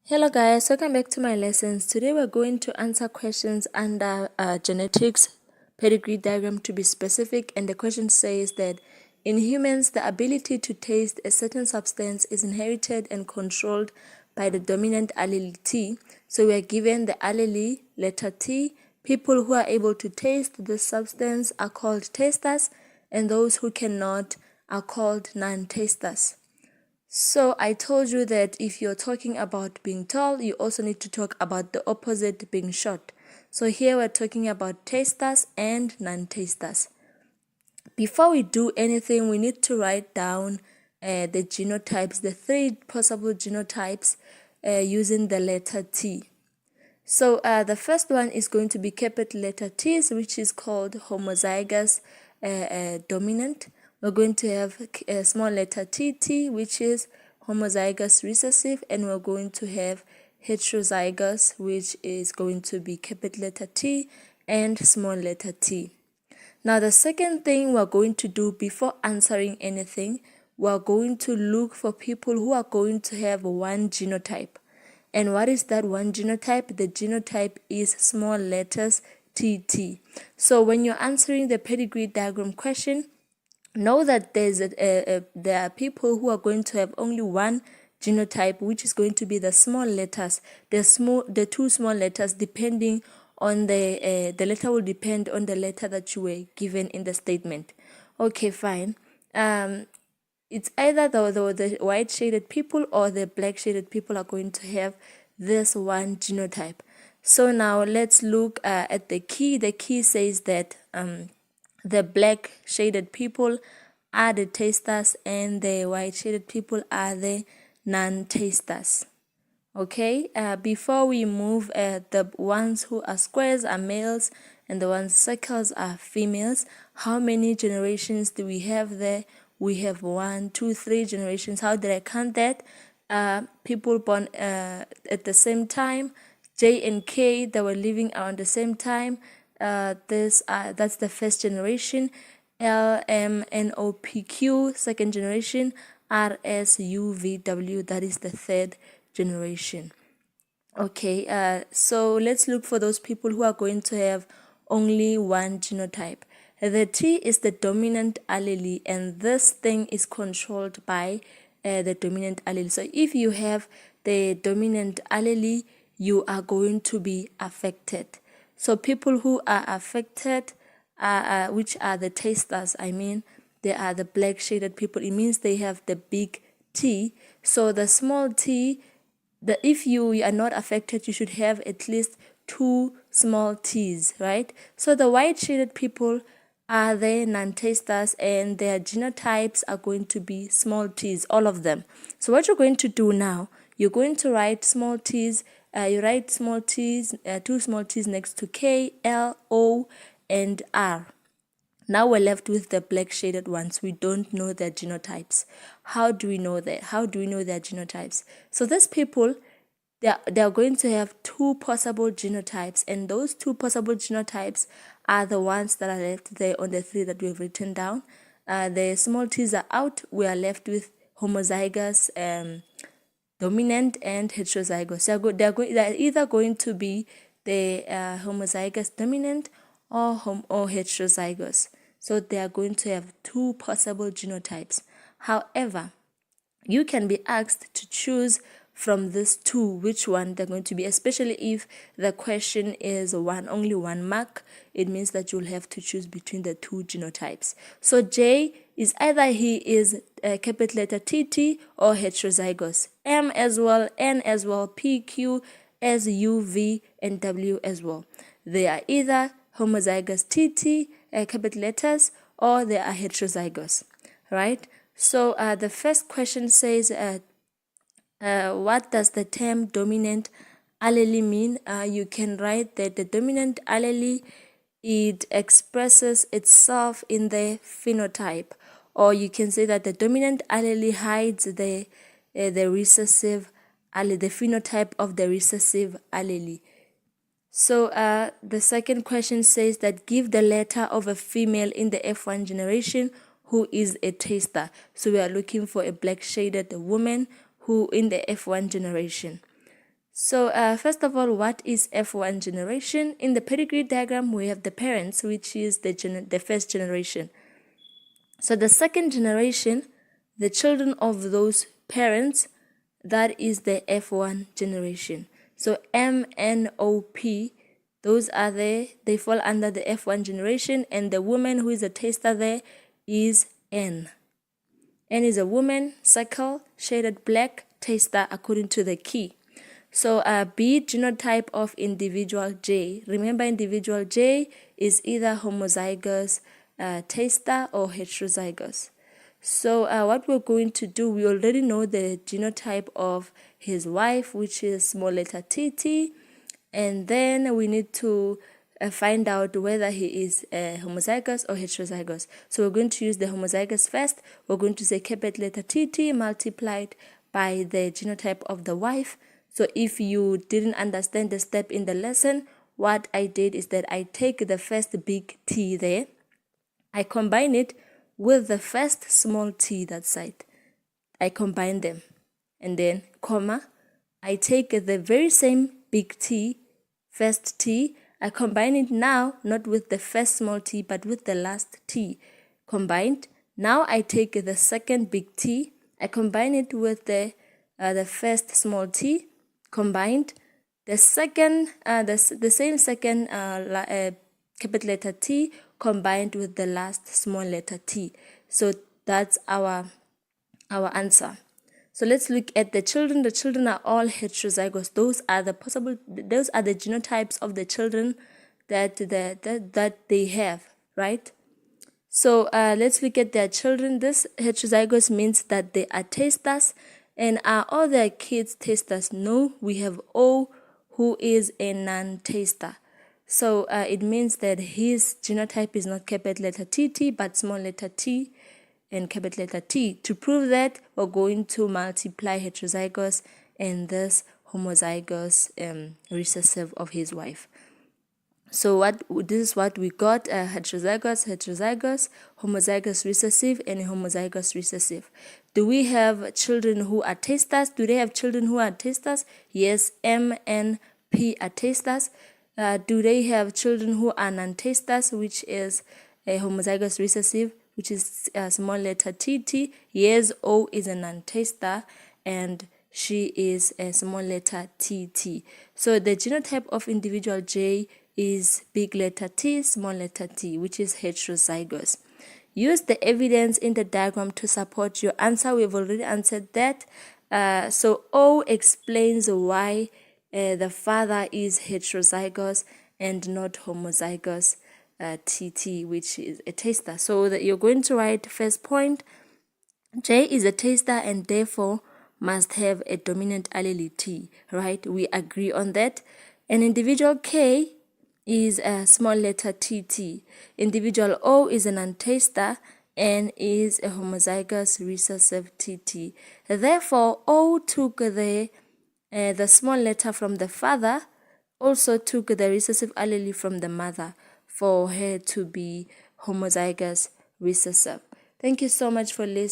Hello guys, welcome back to my lessons. Today we're going to answer questions under genetics pedigree diagram to be specific, and the question says that in humans the ability to taste a certain substance is inherited and controlled by the dominant allele T. So we are given the allele letter T. People who are able to taste the substance are called tasters, and those who cannot are called non-tasters. So I told you that if you're talking about being tall, you also need to talk about the opposite, being short. So here we're talking about tasters and non-tasters. Before we do anything, we need to write down the genotypes, the three possible genotypes using the letter T. So the first one is going to be capital letter T, which is called homozygous dominant. We're going to have a small letter TT, which is homozygous recessive, and we're going to have heterozygous, which is going to be capital letter T and small letter t. Now the second thing we're going to do before answering anything, we're going to look for people who are going to have one genotype. And what is that one genotype? The genotype is small letters TT. So when you're answering the pedigree diagram question, know that there are people who are going to have only one genotype, which is going to be the small letters. The two small letters, depending on the letter will depend on the letter that you were given in the statement. Okay, fine. It's either the white shaded people or the black shaded people are going to have this one genotype. So now let's look at the key. The key says that the black shaded people are the tasters and the white shaded people are the non-tasters. Okay, before we move, the ones who are squares are males and the ones circles are females. How many generations do we have there? We have 1, 2, 3 generations. How did I count that? People born at the same time, J and K, that were living around the same time. That's the first generation. L, M, N, O, P, Q, second generation. R, S, U, V, W, that is the third generation. Okay, so let's look for those people who are going to have only one genotype. The T is the dominant allele, and this thing is controlled by the dominant allele. So if you have the dominant allele, you are going to be affected. So people who are affected, which are the tasters, they are the black shaded people. It means they have the big T. So the small t, if you are not affected, you should have at least 2 small t's, right? So the white shaded people are the non-tasters, and their genotypes are going to be small t's, all of them. So what you're going to do now, you're going to write small t's. You write small t's, 2 small t's next to K, L, O, and R. Now we're left with the black shaded ones. We don't know their genotypes. How do we know that? How do we know their genotypes? So these people, they're going to have 2 possible genotypes, and those 2 possible genotypes are the ones that are left there on the 3 that we've written down. The small t's are out. We are left with homozygous, dominant, and heterozygous. They're either going to be the homozygous dominant or heterozygous. So they are going to have 2 possible genotypes. However, you can be asked to choose from these 2 which one they're going to be, especially if the question is only one mark. It means that you'll have to choose between the 2 genotypes. So J is either he is capital letter TT or heterozygous. M as well, N as well, P, Q, S, U, V, and W as well. They are either homozygous TT, capital letters, or they are heterozygous, right? So the first question says, what does the term dominant allele mean? You can write that the dominant allele, it expresses itself in the phenotype, or you can say that the dominant allele hides the recessive allele, the phenotype of the recessive allele. So the second question says that give the letter of a female in the F1 generation who is a taster. So we are looking for a black shaded woman who in the F1 generation. So first of all, what is F1 generation? In the pedigree diagram, we have the parents, which is the first generation. So the second generation, the children of those parents, that is the F1 generation. So M, N, O, P, those are they fall under the F1 generation, and the woman who is a taster there is N. N is a woman, circle, shaded black, taster according to the key. So B, genotype of individual J. Remember, individual J is either homozygous, taster, or heterozygous. So what we're going to do, we already know the genotype of his wife, which is small letter TT, and then we need to find out whether he is homozygous or heterozygous. So we're going to use the homozygous first. We're going to say capital letter TT multiplied by the genotype of the wife. So if you didn't understand the step in the lesson, what I did is that I take the first big T there, I combine it with the first small t that side. I combine them, and then comma, I take the very same big T, first T, I combine it now not with the first small t but with the last T combined. Now I take the second big T, I combine it with the first small t combined. The second, the same second capital letter T combined with the last small letter t. So that's our answer. So let's look at the children. The children are all heterozygous. Those are the genotypes of the children that they have, right? So let's look at their children. This heterozygous means that they are tasters. And are all their kids tasters? No, we have O, who is a non-taster. So it means that his genotype is not capital letter TT but small letter t and capital letter T. To prove that, we're going to multiply heterozygous and this homozygous recessive of his wife. So this is what we got: heterozygous, homozygous recessive, and homozygous recessive. Do we have children who are tasters? Do they have children who are tasters? Yes, M and P are tasters. Do they have children who are non-tasters, which is a homozygous recessive, which is a small letter TT? Yes, O is a non-taster, and she is a small letter TT. So the genotype of individual J is big letter T, small letter t, which is heterozygous. Use the evidence in the diagram to support your answer. We've already answered that. So O explains why the father is heterozygous and not homozygous TT, which is a taster. So that you're going to write first point, J is a taster and therefore must have a dominant allele T, right? We agree on that. An individual K is a small letter TT. Individual O is an non-taster and is a homozygous recessive TT. Therefore, O took the small letter from the father, also took the recessive allele from the mother for her to be homozygous recessive. Thank you so much for listening.